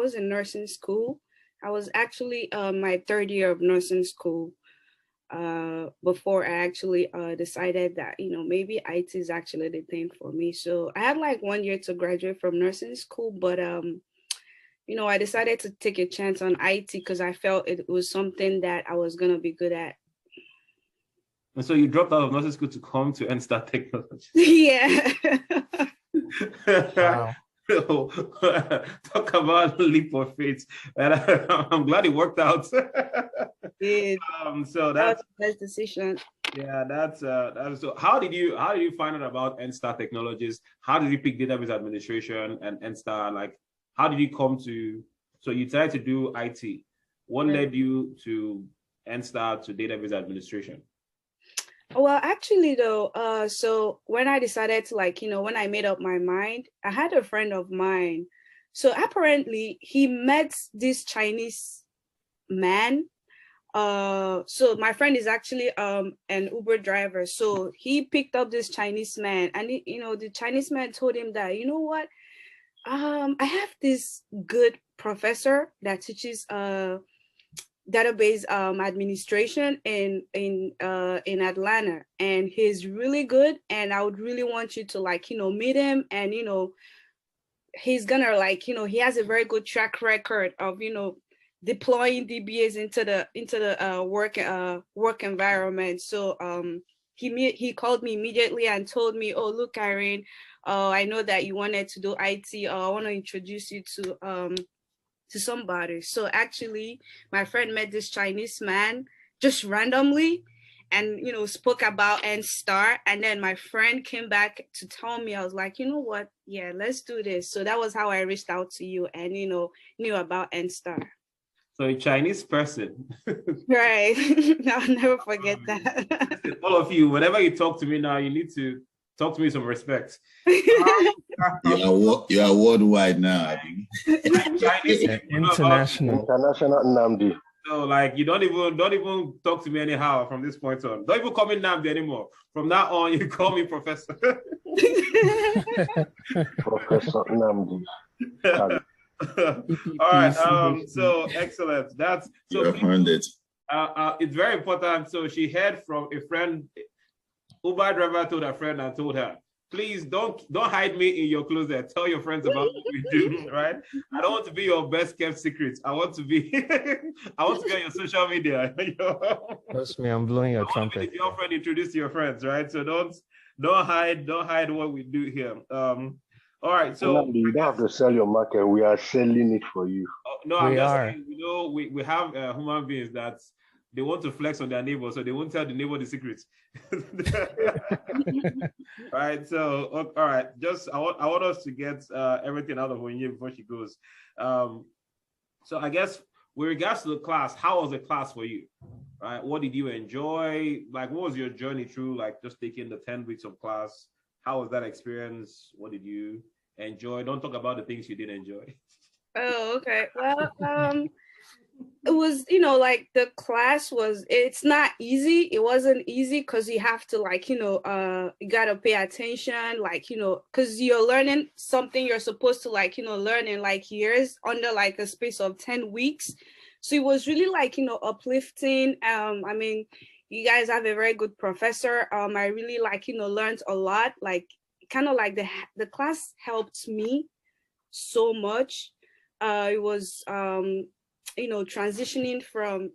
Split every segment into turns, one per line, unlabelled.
was in nursing school. I was actually my third year of nursing school before I actually decided that, maybe IT is actually the thing for me. So I had like 1 year to graduate from nursing school, but I decided to take a chance on IT because I felt it was something that I was gonna be good at.
And so you dropped out of nursing school to come to NSTAR Technology.
Yeah.
Wow.
Talk about leap of faith. And I'm glad it worked out.
Did.
So
That was
that's
the best decision.
yeah, that's so how did you find out about NSTAR Technologies? How did you pick database administration and NSTAR? Like, how did you come to, so you decided to do IT? What led you to NSTAR to database administration?
Well, actually, though, so when I decided to, like, when I made up my mind, I had a friend of mine. So apparently, he met this Chinese man. So my friend is actually an Uber driver. So he picked up this Chinese man, and the Chinese man told him that, you know what, I have this good professor that teaches database administration in Atlanta, and he's really good, and I would really want you to, like, meet him, and he's gonna, like, he has a very good track record of deploying DBAs into the work environment. So he called me immediately and told me, oh, look, Irene, I know that you wanted to do IT. I want to introduce you to somebody. So actually, my friend met this Chinese man just randomly, and spoke about NSTAR, and then my friend came back to tell me. I was like, you know what, yeah, let's do this. So that was how I reached out to you and knew about NSTAR.
So a Chinese person.
Right. I'll never forget that.
All of you, whenever you talk to me now, you need to talk to me with some respect.
You are worldwide now.
Chinese
International.
International Nnamdi.
So, like, you don't even talk to me anyhow from this point on. Don't even call me Nnamdi anymore. From now on, you call me Professor.
Professor Nnamdi.
All right. So excellent. That's so. It's very important. So she heard from a friend. Uber driver told a friend and told her, please don't hide me in your closet. Tell your friends about what we do, right? I don't want to be your best kept secret. I want to be on your social media.
Trust me, I'm blowing your trumpet.
Your friend introduce your friends, right? So don't hide what we do here. All right, so
you don't have to sell your market. We are selling it for you.
No, I'm just saying, we have human beings that they want to flex on their neighbor, so they won't tell the neighbor the secrets. Right. So, all right. Just I want us to get everything out of Onyinye before she goes. So I guess with regards to the class, how was the class for you? Right. What did you enjoy? Like, what was your journey through? Like, just taking the 10 weeks of class. How was that experience? What did you enjoy? Don't talk about the things you didn't enjoy.
Oh, okay. Well, it was, like, the class it's not easy. It wasn't easy because you have to, like, you gotta pay attention, like, because you're learning something you're supposed to, like, learn in, like, years under, like, a space of 10 weeks. So it was really, like, uplifting. I mean, you guys have a very good professor. I really, like, learned a lot. Like, kind of like the class helped me so much. It was transitioning from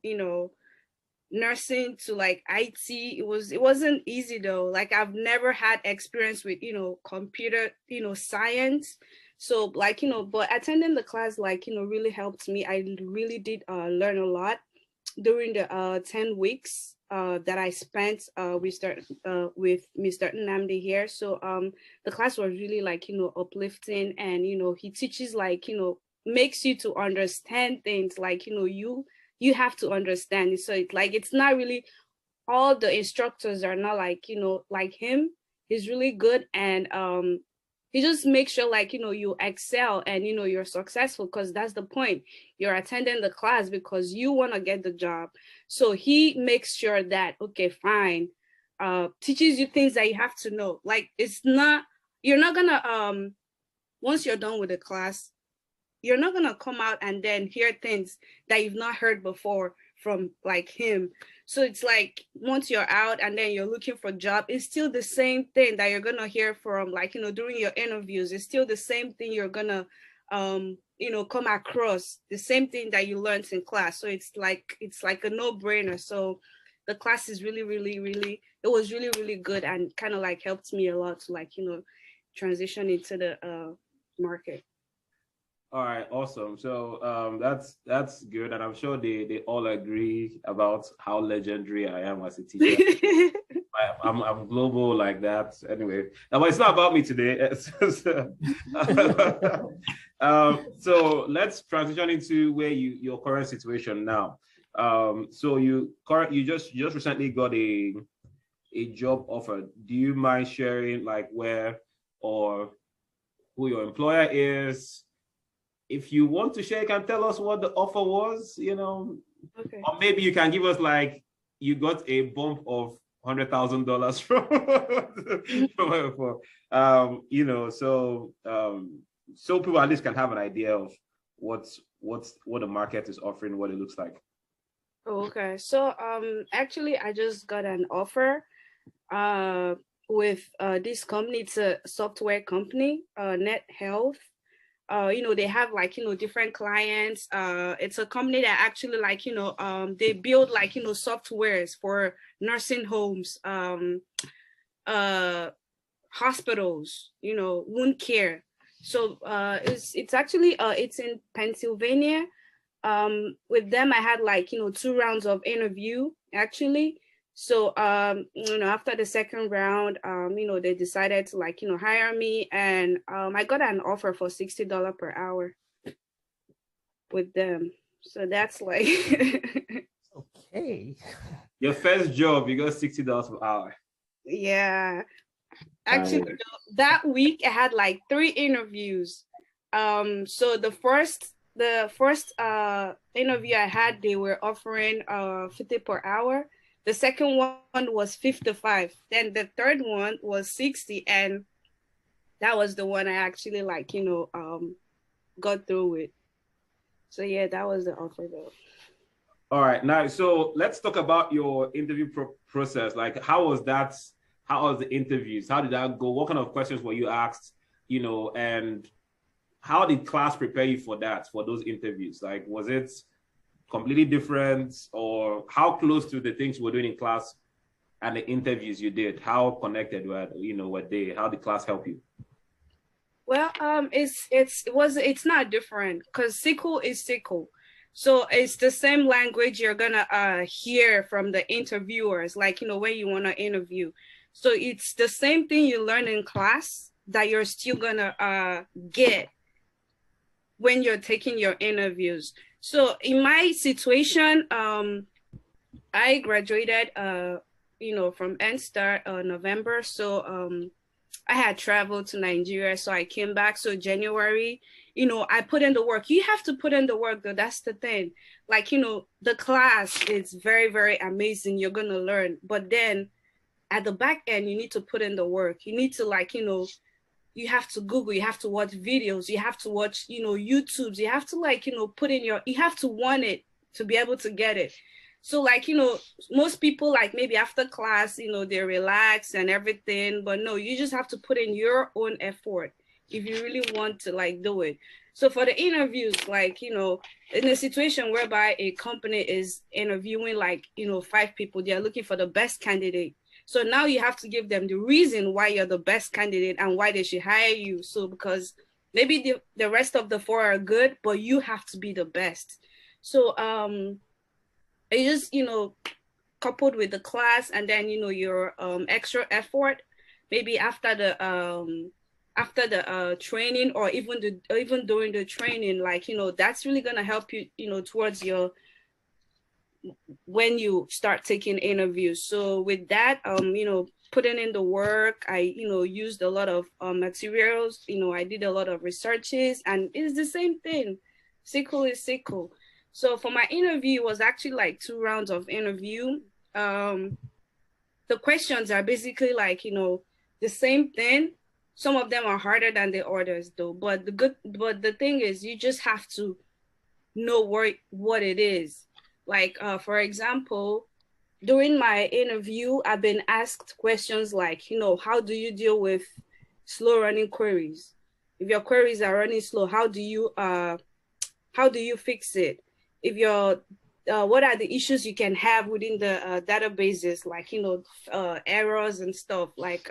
nursing to, like, IT. It wasn't easy though. Like, I've never had experience with computer science. So, like, but attending the class, like, really helped me. I really did learn a lot during the 10 weeks that I spent with Mr. Nnamdi here. So the class was really, like, uplifting, and he teaches, like, makes you to understand things, like, you have to understand it. So it's like, it's not really, all the instructors are not like like him. He's really good, and he just makes sure, like, you excel and you're successful, because that's the point. You're attending the class because you want to get the job. So he makes sure that, okay, fine, teaches you things that you have to know. Like, you're not gonna once you're done with the class, you're not gonna come out and then hear things that you've not heard before from like him. So it's like once you're out and then you're looking for a job, it's still the same thing that you're gonna hear from like, you know, during your interviews. It's still the same thing you're gonna you know, come across, the same thing that you learned in class. So it's like a no-brainer. So the class is really, it was really good and kind of like helped me a lot to like, you know, transition into the market.
All right, awesome. So that's good, and I'm sure they all agree about how legendary I am as a teacher. I'm global like that. Anyway, but it's not about me today. So let's transition into where your current situation now. So you just recently got a job offer. Do you mind sharing like where or who your employer is? If you want to share, you can tell us what the offer was, you know.
Okay.
Or maybe you can give us like you got a bump of $100,000 from you know, so people at least can have an idea of what the market is offering, what it looks like.
Oh, okay. So actually I just got an offer with this company. It's a software company, Net Health. You know, they have like, you know, different clients. It's a company that actually like, you know, they build like, you know, softwares for nursing homes, hospitals, you know, wound care. So it's actually it's in Pennsylvania. With them I had like, you know, 2 rounds of interview actually. So you know, after the second round, you know, they decided to like, you know, hire me, and I got an offer for $60 per hour with them. So that's like
Okay.
Your first job, you got $60 per hour.
yeah. Actually, that week I had like 3 interviews. So the first interview I had, they were offering 50 per hour. The second one was 55. Then the third one was 60, and that was the one I actually like, you know, got through with. So yeah, that was the offer though.
All right, now so let's talk about your interview process. Like, how was that? How was the interviews? How did that go? What kind of questions were you asked? You know, and how did class prepare you for that, for those interviews? Like, was it completely different, or how close to the things you were doing in class and the interviews you did? How connected were they? How did class help you?
Well, it's not different because SQL is SQL. So it's the same language you're gonna hear from the interviewers, like, you know, when you wanna interview. So it's the same thing you learn in class that you're still gonna get when you're taking your interviews. So in my situation, I graduated you know, from NSTAR November. So I had traveled to Nigeria, so I came back. So January, you know, I put in the work. You have to put in the work though. That's the thing. Like, you know, the class is very amazing. You're gonna learn, but then at the back end, you need to put in the work. You need to like, you know, you have to Google, you have to watch videos, you have to watch, you know, YouTubes, you have to like, you know, put in you have to want it to be able to get it. So like, you know, most people like maybe after class, you know, they relax and everything, but no, you just have to put in your own effort if you really want to like do it. So for the interviews, like, you know, in a situation whereby a company is interviewing like, you know, 5 people, they're looking for the best candidate. So now you have to give them the reason why you're the best candidate and why they should hire you. So because maybe the rest of the 4 are good, but you have to be the best. So it just, you know, coupled with the class and then, you know, your extra effort, maybe after the training or even during the training, like, you know, that's really gonna help you, you know, towards your when you start taking interviews. So with that, you know, putting in the work, I, you know, used a lot of materials, you know, I did a lot of researches, and it's the same thing. SQL is SQL. So for my interview, it was actually like 2 rounds of interview. The questions are basically like, you know, the same thing, Some of them are harder than the others though. But the thing is, you just have to know what it is. Like for example, during my interview, I've been asked questions like, how do you deal with slow running queries? If your queries are running slow, how do you fix it? If your what are the issues you can have within the databases, like errors and stuff, like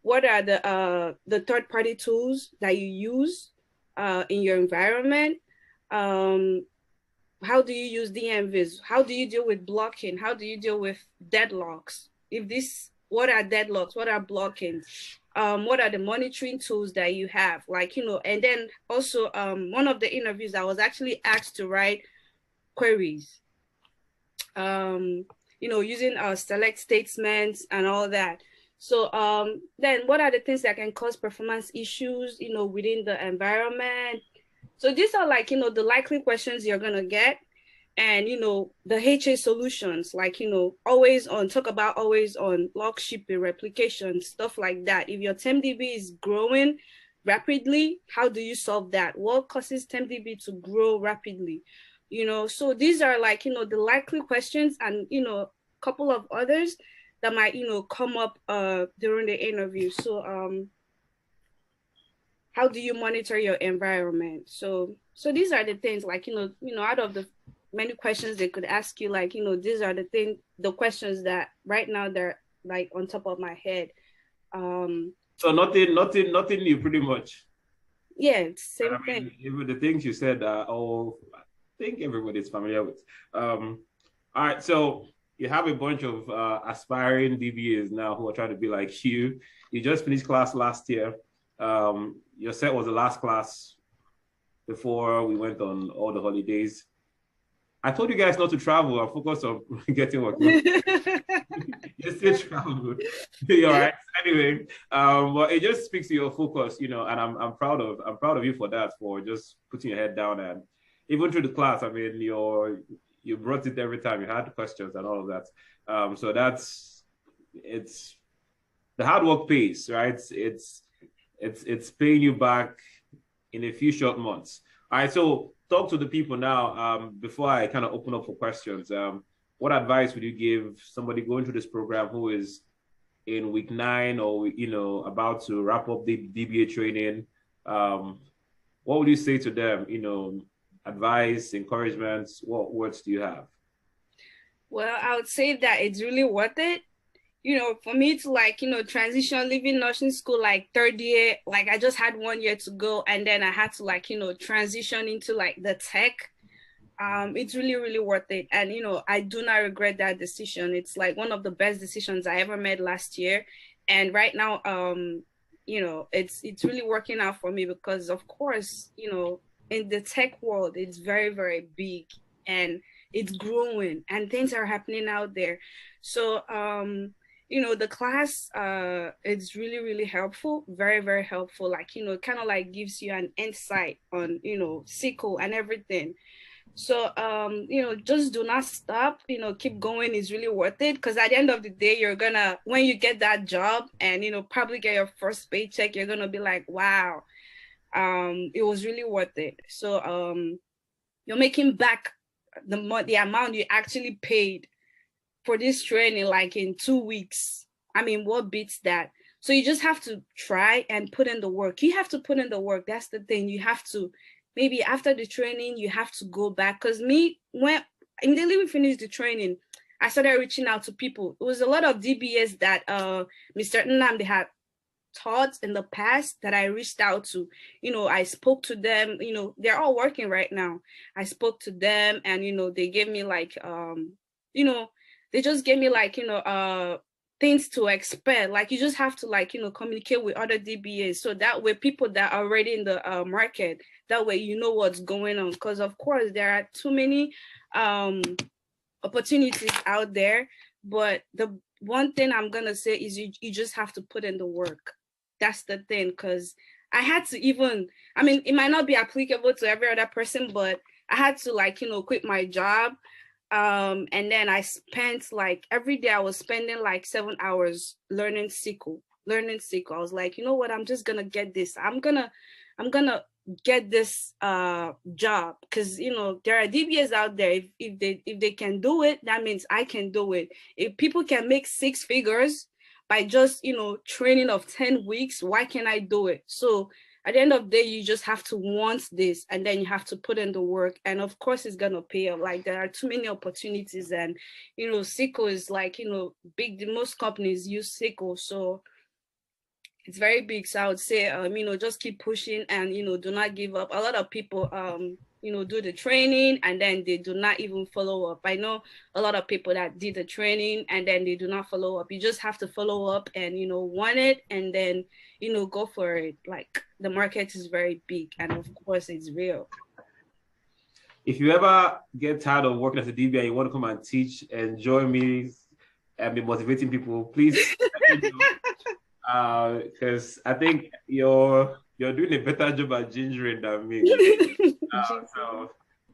what are the third-party tools that you use in your environment? How do you use DMVs? How do you deal with blocking? How do you deal with deadlocks? What are deadlocks? What are blocking? What are the monitoring tools that you have? Like, and then also one of the interviews I was actually asked to write queries, using select statements and all that. So then what are the things that can cause performance issues, within the environment? So these are like, the likely questions you're going to get. And, the HA solutions, like, always on, talk about always on log shipping, replication, stuff like that. If your TempDB is growing rapidly, how do you solve that? What causes TempDB to grow rapidly? So these are like, the likely questions, and, a couple of others that might, come up during the interview. So how do you monitor your environment? So these are the things, like, out of the many questions they could ask you, like, these are the questions that right now they're like on top of my head.
So nothing new, pretty much.
Yeah, it's same thing.
Even the things you said are all, I think everybody's familiar with. All right, so you have a bunch of aspiring DBAs now who are trying to be like you. You just finished class last year. Your set was the last class before we went on all the holidays. I told you guys not to travel and focus on getting work. You still travel. You're all right. Anyway, but it just speaks to your focus, and I'm proud of you for that, for just putting your head down, and even through the class. I mean, you brought it every time. You had questions and all of that. So it's the hard work pays, right? It's paying you back in a few short months. All right, so talk to the people now before I kind of open up for questions. What advice would you give somebody going through this program who is in week 9 or, about to wrap up the DBA training? What would you say to them? Advice, encouragement, what words do you have?
Well, I would say that it's really worth it. For me to like, transition, leaving nursing school like third year, like I just had 1 year to go, and then I had to like, transition into like the tech. It's really, really worth it. And, I do not regret that decision. It's like one of the best decisions I ever made last year. And right now, it's really working out for me because, of course, in the tech world, it's very, very big and it's growing and things are happening out there. So, the class, it's really, really helpful, very, very helpful. Like, kind of like gives you an insight on, SQL and everything. So, just do not stop, keep going is really worth it. Because at the end of the day, when you get that job and, probably get your first paycheck, you're going to be like, wow, it was really worth it. So, you're making back the amount you actually paid for this training, like in 2 weeks. I mean, what beats that? So you just have to try and put in the work. You have to put in the work. That's the thing. You have to, maybe after the training, you have to go back. Because when immediately we finished the training, I started reaching out to people. It was a lot of DBAs that Mr. Nnamdi had taught in the past that I reached out to. I spoke to them. They're all working right now. I spoke to them, and they gave me like they just gave me like things to expect. Like you just have to like communicate with other DBAs, so that way people that are already in the market, that way you know what's going on. Because of course there are too many opportunities out there, but the one thing I'm gonna say is you just have to put in the work. That's the thing. Because I had to it might not be applicable to every other person, but I had to like quit my job. And then I spent like every day I was spending like 7 hours learning SQL. learning SQL. I was like, you know what, I'm just gonna get this. I'm gonna get this job, because you know there are DBAs out there. If they can do it, that means I can do it. If people can make 6 figures by just, you know, training of 10 weeks, why can't I do it? So at the end of the day, you just have to want this, and then you have to put in the work, and of course it's gonna pay off. Like, there are too many opportunities, and you know, SQL is like, you know, big. The most companies use SQL, so it's very big. So I would say, you know, just keep pushing, and you know, do not give up. A lot of people, you know, do the training and then they do not even follow up. I know a lot of people that did the training and then they do not follow up. You just have to follow up and, you know, want it, and then, you know, go for it. Like, the market is very big, and of course it's real.
If you ever get tired of working as a DBA and you want to come and teach and join me and be motivating people, please, because I think you're doing a better job at gingering than me.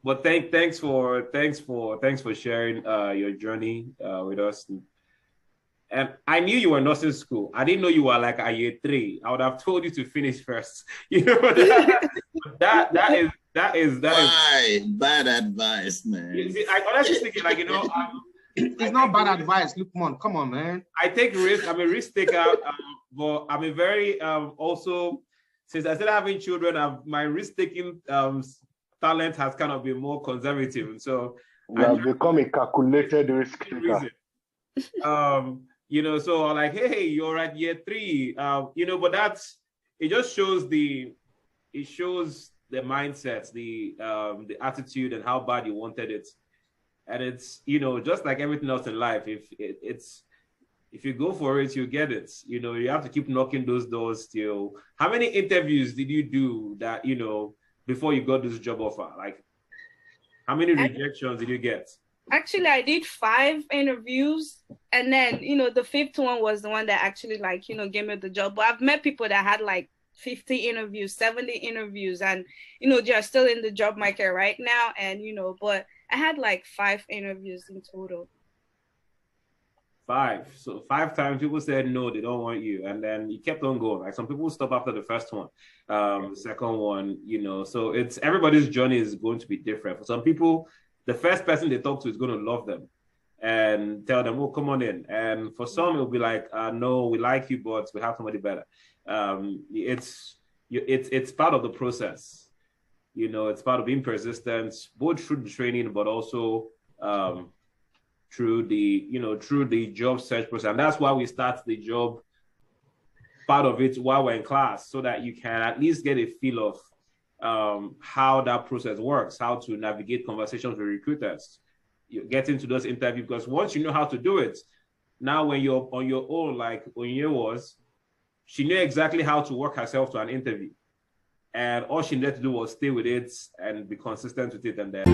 But thanks for sharing your journey with us. And I knew you were in nursing school. I didn't know you were like a year 3. I would have told you to finish first. You know, that is
bad advice, man.
I honestly thinking, like, you know,
it's not bad advice. Lukman, come on, man.
I take risk. I'm a risk taker, but I'm a very also, since I started having children, my risk taking talent has kind of been more conservative, and so
you have become a calculated risk taker.
You know, so like, hey, you're at year 3, you know, but it just shows the mindset, the attitude, and how bad you wanted it. And it's, you know, just like everything else in life, if you go for it, you get it. You know, you have to keep knocking those doors till. How many interviews did you do that, you know, before you got this job offer? Like, how many rejections did you get?
Actually, I did 5 interviews, and then, you know, the 5th one was the one that actually, like, you know, gave me the job. But I've met people that had like 50 interviews, 70 interviews, and, you know, they're still in the job market right now. And, you know, but I had like 5 interviews in total.
5. So 5 times people said no, they don't want you, and then you kept on going. Like, some people stop after the first one, the second one, you know. So it's everybody's journey is going to be different. For some people, the first person they talk to is going to love them and tell them, "Oh, come on in." And for some, it'll be like, "No, we like you, but we have somebody better." It's part of the process. You know, it's part of being persistent, both through the training, but also through the job search process. And that's why we start the job part of it while we're in class, so that you can at least get a feel of how that process works, how to navigate conversations with recruiters. You get into those interviews, because once you know how to do it, now when you're on your own, like Onyinye was, she knew exactly how to work herself to an interview. And all she needed to do was stay with it and be consistent with it, and then